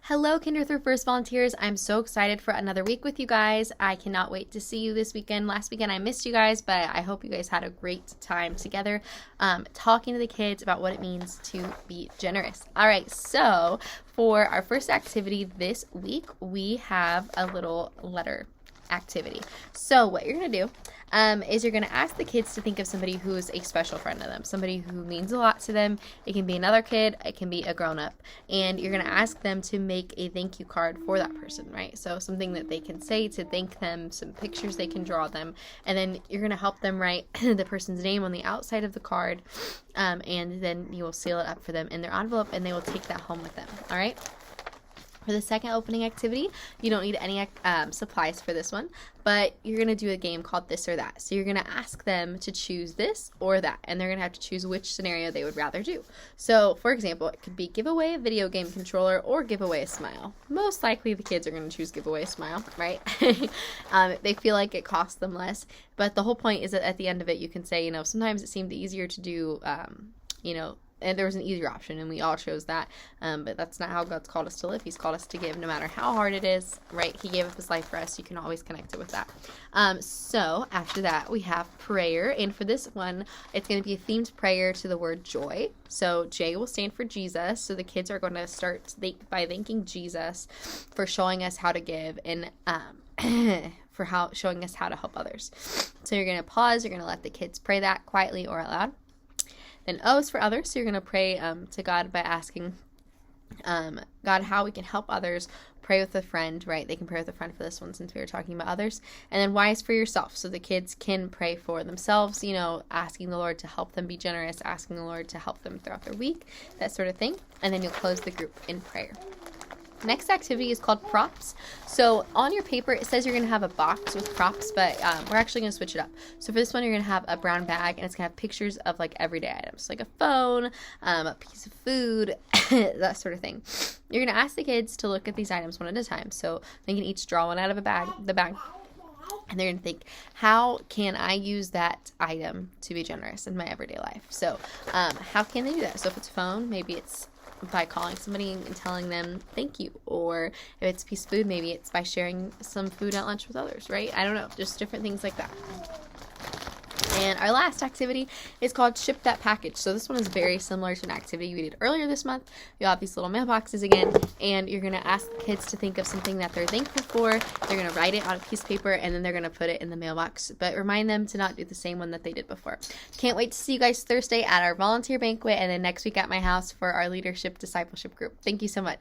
Hello, Kinder Through First volunteers. I'm so excited for another week with you guys. I cannot wait to see you this weekend. Last weekend I missed you guys, but I hope you guys had a great time together talking to the kids about what it means to be generous. All right, so for our first activity this week, we have a little letter activity. So what you're going to do is you're going to ask the kids to think of somebody who's a special friend to them, somebody who means a lot to them. It can be another kid, it can be a grown-up, and you're going to ask them to make a thank you card for that person, right? So something that they can say to thank them, some pictures they can draw them, and then you're going to help them write the person's name on the outside of the card, and then you will seal it up for them in their envelope, and they will take that home with them, all right? For the second opening activity, you don't need any supplies for this one, but you're going to do a game called This or That. So you're going to ask them to choose this or that, and they're going to have to choose which scenario they would rather do. So, for example, it could be give away a video game controller or give away a smile. Most likely the kids are going to choose give away a smile, right? They feel like it costs them less, but the whole point is that at the end of it you can say, sometimes it seemed easier to do, and there was an easier option, and we all chose that, but that's not how God's called us to live. He's called us to give no matter how hard it is, right? He gave up his life for us. You can always connect it with that. So after that, we have prayer, and for this one, it's going to be a themed prayer to the word joy. So J will stand for Jesus, so the kids are going to start by thanking Jesus for showing us how to give and for showing us how to help others. So you're going to pause. You're going to let the kids pray that quietly or out loud. Then O is for others, so you're going to pray to God by asking God how we can help others. Pray with a friend, right? They can pray with a friend for this one since we were talking about others. And then Y is for yourself, so the kids can pray for themselves, asking the Lord to help them be generous, asking the Lord to help them throughout their week, that sort of thing. And then you'll close the group in prayer. Next activity is called props. So on your paper, it says you're going to have a box with props, but we're actually going to switch it up. So for this one, you're going to have a brown bag, and it's going to have pictures of everyday items, like a phone, a piece of food, that sort of thing. You're going to ask the kids to look at these items one at a time. So they can each draw one out of the bag, and they're going to think, how can I use that item to be generous in my everyday life? So how can they do that? So if it's a phone, maybe it's by calling somebody and telling them thank you, or if it's a piece of food, maybe it's by sharing some food at lunch with others, right? I don't know, just different things like that. And our last activity is called Ship That Package. So this one is very similar to an activity we did earlier this month. You'll have these little mailboxes again, and you're going to ask the kids to think of something that they're thankful for. They're going to write it on a piece of paper, and then they're going to put it in the mailbox. But remind them to not do the same one that they did before. Can't wait to see you guys Thursday at our volunteer banquet, and then next week at my house for our leadership discipleship group. Thank you so much.